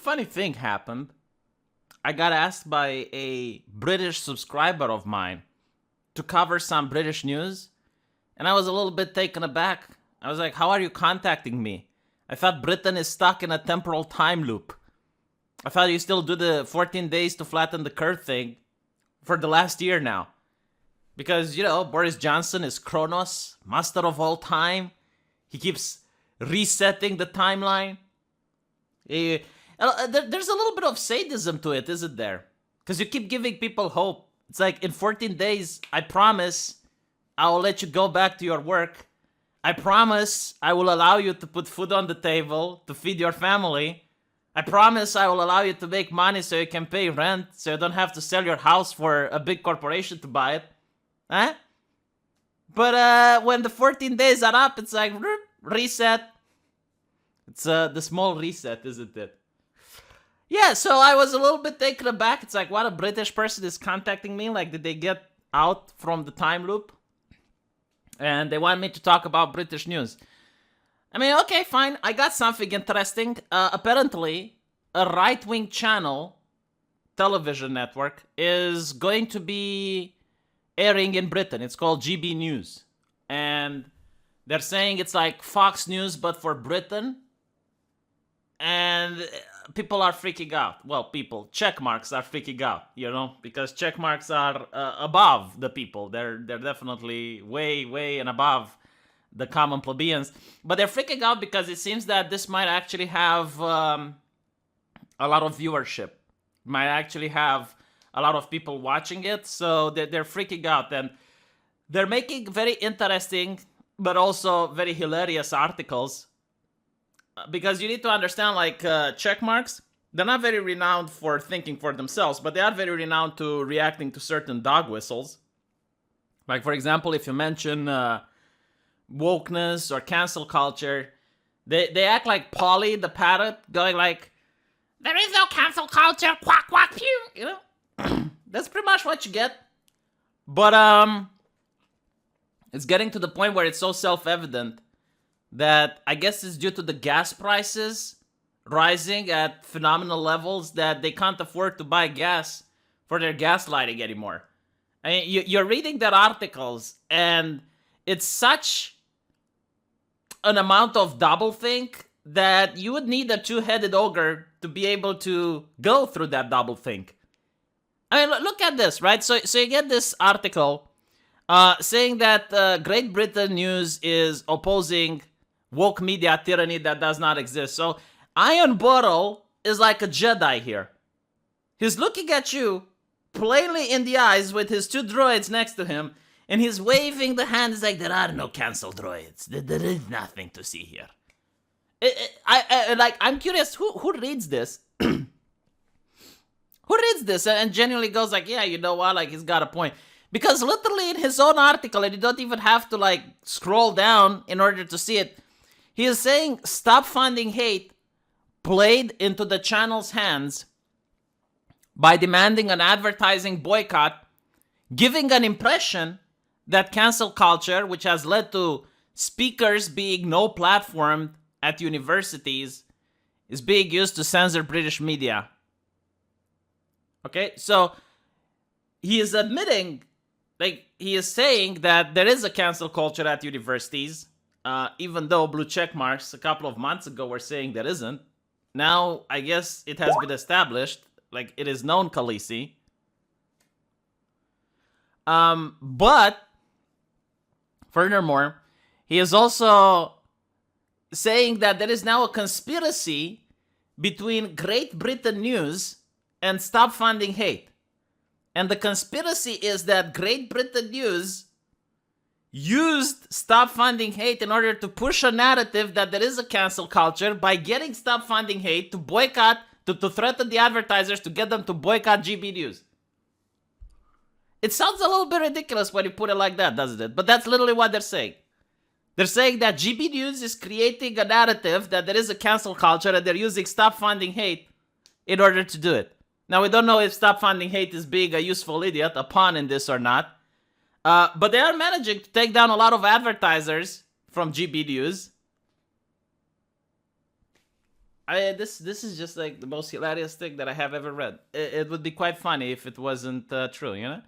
funny thing happened. I got asked by a British subscriber of mine to cover some British news, and I was a little bit taken aback. I was like, how are you contacting me? I thought Britain is stuck in a temporal time loop. I thought you still do the 14 days to flatten the curve thing for the last year now. Because, Boris Johnson is Kronos, master of all time. He keeps resetting the timeline. There's a little bit of sadism to it, isn't there? Because you keep giving people hope. It's like, in 14 days, I promise I will let you go back to your work. I promise I will allow you to put food on the table, to feed your family. I promise I will allow you to make money so you can pay rent, so you don't have to sell your house for a big corporation to buy it. Huh? But when the 14 days are up, it's like, reset. It's the small reset, isn't it? Yeah, so I was a little bit taken aback. It's like, what, a British person is contacting me? Like, did they get out from the time loop? And they want me to talk about British news. I mean, okay, fine. I got something interesting. Apparently, a right-wing channel, television network, is going to be airing in Britain. It's called GB News. And they're saying it's like Fox News, but for Britain. And people are freaking out. Well, check marks are freaking out, because check marks are above the people. They're definitely way and above the common plebeians. But they're freaking out because it seems that this might actually have a lot of viewership. Might actually have a lot of people watching it. So they're freaking out. And they're making very interesting, but also very hilarious articles. Because you need to understand, like, check marks, they're not very renowned for thinking for themselves, but they are very renowned to reacting to certain dog whistles. Like, for example, if you mention wokeness or cancel culture, they act like Polly the parrot, going like, there is no cancel culture, quack, quack, pew, That's pretty much what you get. But, it's getting to the point where it's so self-evident that I guess it's due to the gas prices rising at phenomenal levels that they can't afford to buy gas for their gas lighting anymore. I mean, you're reading their articles, and it's such an amount of doublethink that you would need a two-headed ogre to be able to go through that doublethink. I mean, look at this, right? So you get this article saying that Great Britain News is opposing woke media tyranny that does not exist. So Iron Bottle is like a Jedi here. He's looking at you plainly in the eyes with his two droids next to him, and he's waving the hand. He's like, there are no cancel droids. There is nothing to see here. I'm curious, who reads this? Who reads this and genuinely goes like, yeah, you know what, like, he's got a point. Because literally in his own article, and you don't even have to, like, scroll down in order to see it, he is saying, stop funding hate played into the channel's hands by demanding an advertising boycott, giving an impression that cancel culture, which has led to speakers being no platformed at universities, is being used to censor British media. Okay, so he is admitting, like, he is saying that there is a cancel culture at universities, even though blue check marks a couple of months ago were saying there isn't. Now, I guess it has been established, like, it is known, Khaleesi. But, furthermore, he is also saying that there is now a conspiracy between Great Britain News and Stop Funding Hate. And the conspiracy is that Great Britain News used Stop Funding Hate in order to push a narrative that there is a cancel culture by getting Stop Funding Hate to boycott, to threaten the advertisers to get them to boycott GB News. It sounds a little bit ridiculous when you put it like that, doesn't it? But that's literally what they're saying. They're saying that GB News is creating a narrative that there is a cancel culture and they're using Stop Funding Hate in order to do it. Now, we don't know if Stop Funding Hate is being a useful idiot, a pawn in this or not. But they are managing to take down a lot of advertisers from GB News. This is just like the most hilarious thing that I have ever read. It would be quite funny if it wasn't true, you know?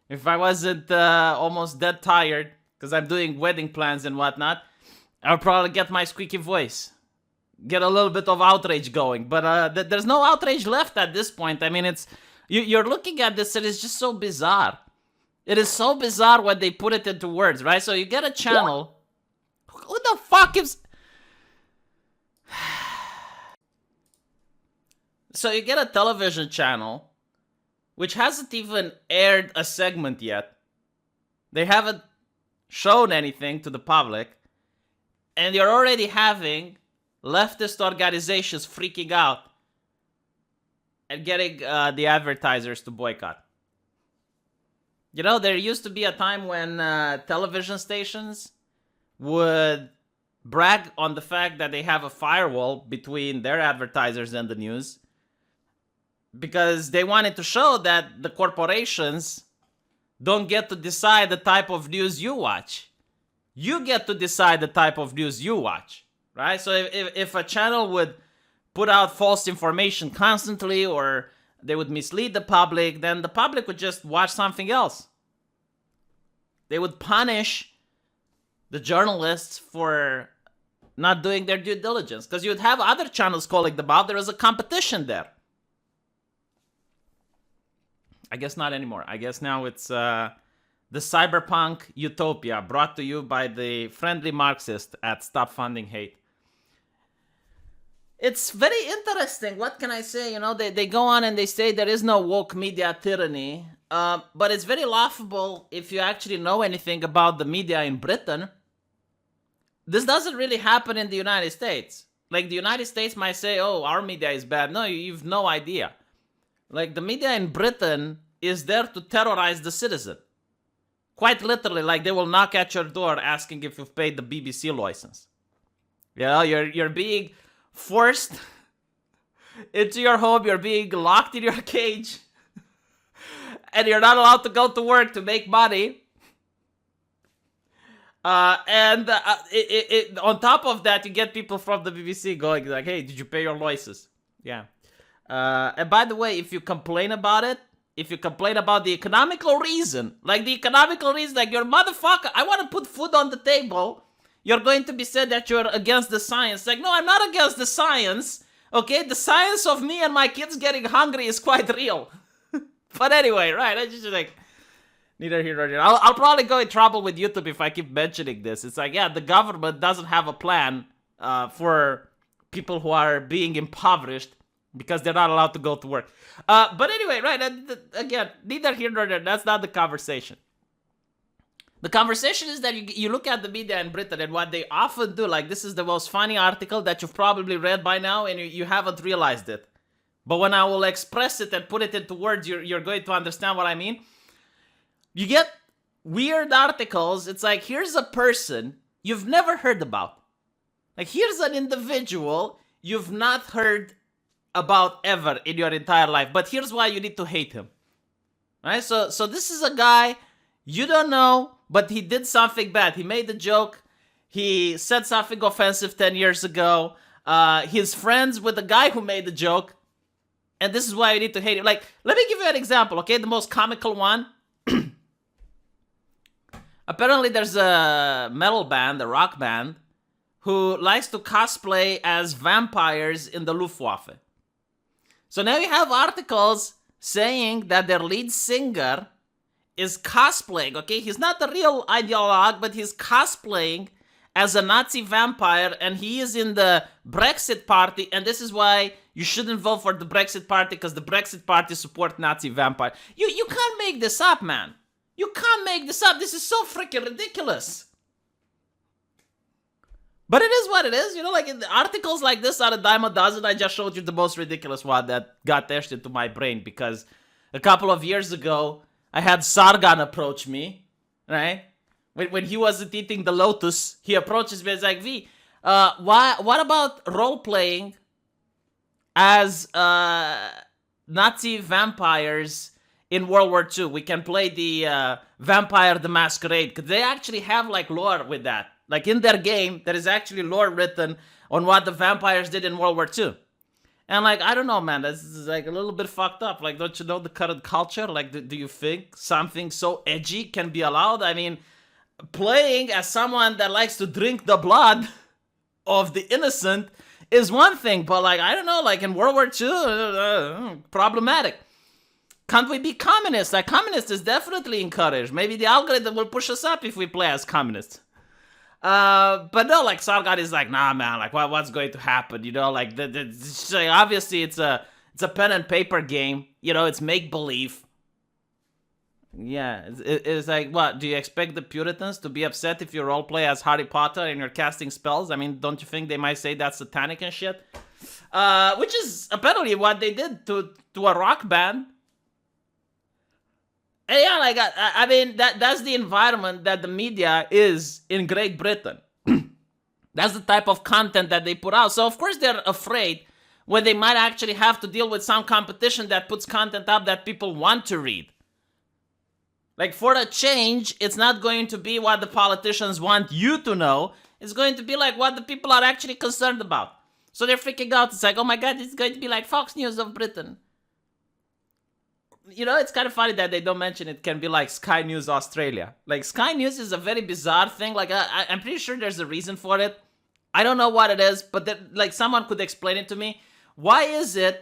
If I wasn't almost dead tired because I'm doing wedding plans and whatnot, I would probably get my squeaky voice, get a little bit of outrage going. But there's no outrage left at this point. I mean, you're looking at this and it's just so bizarre. It is so bizarre when they put it into words, right? So you get a channel. Who the fuck is... So you get a television channel which hasn't even aired a segment yet. They haven't shown anything to the public. And you're already having leftist organizations freaking out and getting the advertisers to boycott. You know, there used to be a time when television stations would brag on the fact that they have a firewall between their advertisers and the news, because they wanted to show that the corporations don't get to decide the type of news you watch. You get to decide the type of news you watch, right? So if a channel would put out false information constantly, or they would mislead the public, then the public would just watch something else. They would punish the journalists for not doing their due diligence, because you'd have other channels calling them out. There is a competition there. I guess not anymore. I guess now it's the cyberpunk utopia, brought to you by the friendly Marxist at Stop Funding Hate. It's very interesting. What can I say? You know, they go on and they say there is no woke media tyranny. But it's very laughable if you actually know anything about the media in Britain. This doesn't really happen in the United States. Like, the United States might say, oh, our media is bad. No, you've no idea. Like, the media in Britain is there to terrorize the citizen. Quite literally, like, they will knock at your door asking if you've paid the BBC license. You know, you're being forced into your home. You're being locked in your cage. And you're not allowed to go to work to make money. On top of that, you get people from the BBC going like, hey, did you pay your license? Yeah. And by the way, if you complain about it, if you complain about the economical reason, like your motherfucker, I want to put food on the table, you're going to be said that you're against the science. Like, no, I'm not against the science. Okay, the science of me and my kids getting hungry is quite real. But anyway, right, I just like, neither here nor there. I'll probably go in trouble with YouTube if I keep mentioning this. It's like, yeah, the government doesn't have a plan for people who are being impoverished because they're not allowed to go to work. But anyway, right, again, neither here nor there. That's not the conversation. The conversation is that you look at the media in Britain and what they often do, like, this is the most funny article that you've probably read by now and you haven't realized it. But when I will express it and put it into words, you're going to understand what I mean. You get weird articles. It's like, here's a person you've never heard about. Like, here's an individual you've not heard about ever in your entire life. But here's why you need to hate him. Right? So this is a guy you don't know, but he did something bad. He made a joke. He said something offensive 10 years ago. He's friends with the guy who made the joke. And this is why you need to hate him. Like, let me give you an example, okay? The most comical one. Apparently there's a metal band, a rock band, who likes to cosplay as vampires in the Luftwaffe. So now you have articles saying that their lead singer is cosplaying, okay? He's not the real ideologue, but he's cosplaying as a Nazi vampire, and he is in the Brexit party, and this is why you shouldn't vote for the Brexit party, because the Brexit party support Nazi vampire. You can't make this up, man. You can't make this up. This is so freaking ridiculous. But it is what it is. You know, like, articles like this are a dime a dozen. I just showed you the most ridiculous one that got etched into my brain, because a couple of years ago, I had Sargon approach me, right? When he wasn't eating the lotus, he approaches me and is like, V, what about role-playing as Nazi vampires in World War II? We can play the Vampire the Masquerade, because they actually have, like, lore with that. Like, in their game, there is actually lore written on what the vampires did in World War II. And like, I don't know, man, this is like a little bit fucked up. Like, don't you know the current culture? Like, do you think something so edgy can be allowed? I mean, playing as someone that likes to drink the blood of the innocent is one thing, but like, I don't know, like in World War II, problematic. Can't we be communists? Like, communists is definitely encouraged. Maybe the algorithm will push us up if we play as communists. But no, like Sargon is like, nah, man, like what's going to happen? You know, like obviously it's a pen and paper game. You know, it's make believe. Yeah, it's like, what? Do you expect the Puritans to be upset if you roleplay as Harry Potter and you're casting spells? I mean, don't you think they might say that's satanic and shit? Which is apparently what they did to a rock band. And yeah, like, I mean, that's the environment that the media is in Great Britain. That's the type of content that they put out. So, of course, they're afraid when they might actually have to deal with some competition that puts content up that people want to read. Like, for a change, it's not going to be what the politicians want you to know. It's going to be like what the people are actually concerned about. So they're freaking out. It's like, oh my god, it's going to be like Fox News of Britain. You know, it's kind of funny that they don't mention it can be like Sky News Australia. Like, Sky News is a very bizarre thing. Like, I'm pretty sure there's a reason for it. I don't know what it is, but like someone could explain it to me. Why is it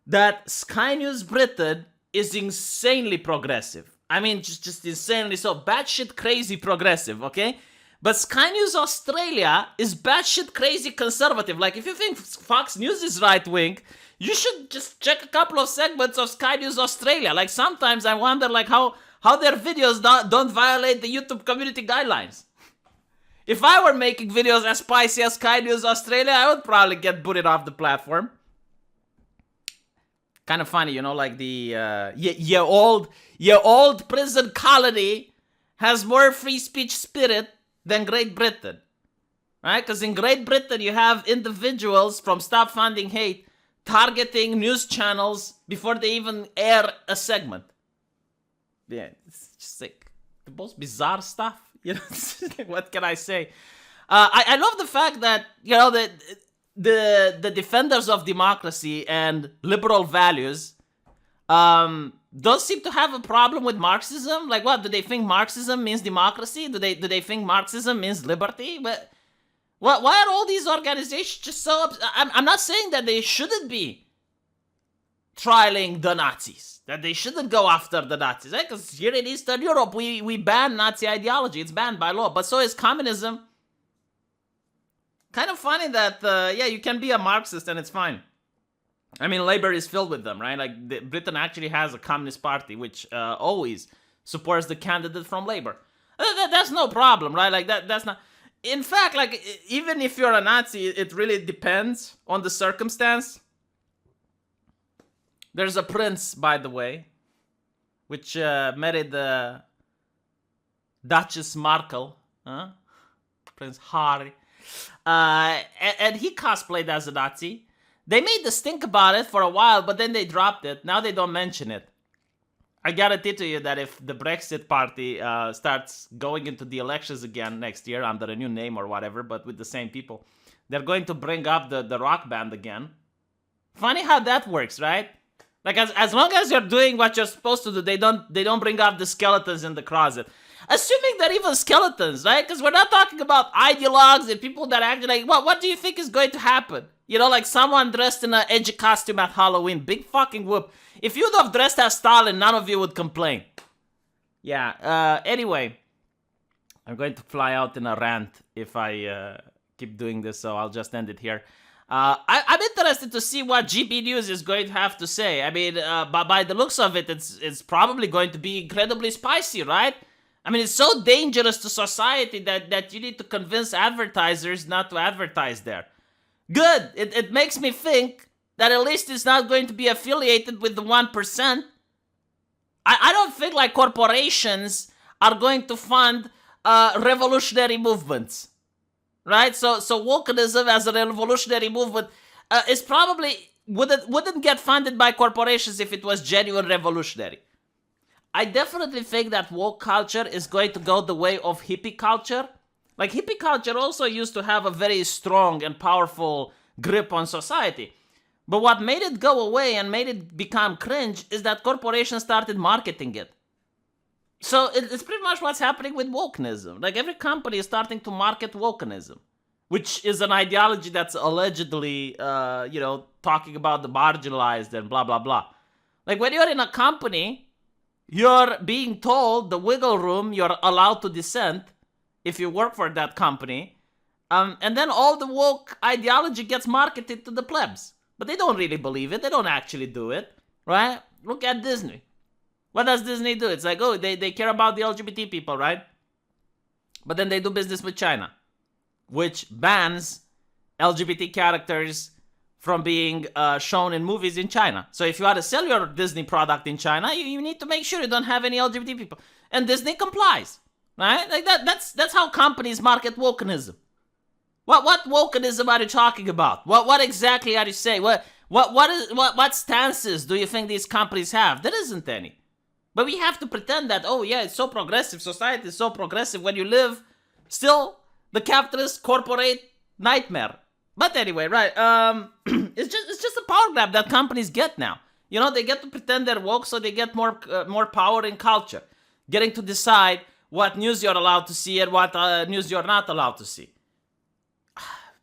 that Sky News Britain is insanely progressive? I mean, just insanely so. Batshit crazy progressive, okay? But Sky News Australia is batshit crazy conservative. Like, if you think Fox News is right-wing, you should just check a couple of segments of Sky News Australia. Like, sometimes I wonder, like, how their videos don't violate the YouTube community guidelines. If I were making videos as spicy as Sky News Australia, I would probably get booted off the platform. Kind of funny, you know, like the your old prison colony has more free speech spirit than Great Britain, right? Because in Great Britain you have individuals from Stop Funding Hate targeting news channels before they even air a segment. Yeah, it's just like the most bizarre stuff. You know, what can I say? I love the fact that, you know, that the defenders of democracy and liberal values don't seem to have a problem with Marxism. Like, what, do they think Marxism means democracy? Do they think Marxism means liberty? But why are all these organizations just so I'm not saying that they shouldn't be trialing the Nazis, that they shouldn't go after the Nazis, right? Because here in Eastern Europe we ban Nazi ideology. It's banned by law, but so is communism. Kind of funny that, yeah, you can be a Marxist and it's fine. I mean, Labour is filled with them, right? Like, Britain actually has a communist party, which always supports the candidate from Labour. That's no problem, right? Like, that's not... In fact, like, even if you're a Nazi, it really depends on the circumstance. There's a prince, by the way, which married Duchess Markle, Prince Harry. And he cosplayed as a Nazi. They made the stink about it for a while, but then they dropped it. Now they don't mention it. I guarantee to you that if the Brexit party starts going into the elections again next year under a new name or whatever, but with the same people, they're going to bring up the rock band again. Funny how that works, right? Like, as long as you're doing what you're supposed to do, they don't bring up the skeletons in the closet. Assuming that even skeletons, right? Because we're not talking about ideologues and people that actually, like, what do you think is going to happen? You know, like someone dressed in an edgy costume at Halloween. Big fucking whoop. If you'd have dressed as Stalin, none of you would complain. Yeah, anyway. I'm going to fly out in a rant if I keep doing this, so I'll just end it here. I'm interested to see what GB News is going to have to say. I mean, by the looks of it, it's probably going to be incredibly spicy, right? I mean, it's so dangerous to society that you need to convince advertisers not to advertise there. Good. It makes me think that at least it's not going to be affiliated with the 1%. I don't think like corporations are going to fund revolutionary movements, right? So wokism as a revolutionary movement is probably wouldn't get funded by corporations if it was genuine revolutionary. I definitely think that woke culture is going to go the way of hippie culture. Like, hippie culture also used to have a very strong and powerful grip on society. But what made it go away and made it become cringe is that corporations started marketing it. So it's pretty much what's happening with wokeism. Like every company is starting to market wokeism, which is an ideology that's allegedly, talking about the marginalized and blah, blah, blah. Like when you're in a company, you're being told the wiggle room you're allowed to dissent if you work for that company. And then all the woke ideology gets marketed to the plebs. But they don't really believe it. They don't actually do it, right? Look at Disney. What does Disney do? It's like, oh, they care about the LGBT people, right? But then they do business with China, which bans LGBT characters from being shown in movies in China. So if you want to sell your Disney product in China, you need to make sure you don't have any LGBT people. And Disney complies, right? Like that's how companies market wokeism. What wokeism are you talking about? What exactly are you saying? What stances do you think these companies have? There isn't any. But we have to pretend that, oh yeah, it's so progressive, society is so progressive when you live still the capitalist corporate nightmare. But anyway, right, it's just a power grab that companies get now. You know, they get to pretend they're woke, so they get more power in culture, getting to decide what news you're allowed to see and what news you're not allowed to see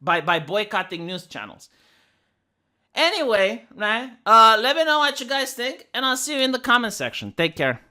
by boycotting news channels. Anyway, right, let me know what you guys think, and I'll see you in the comment section. Take care.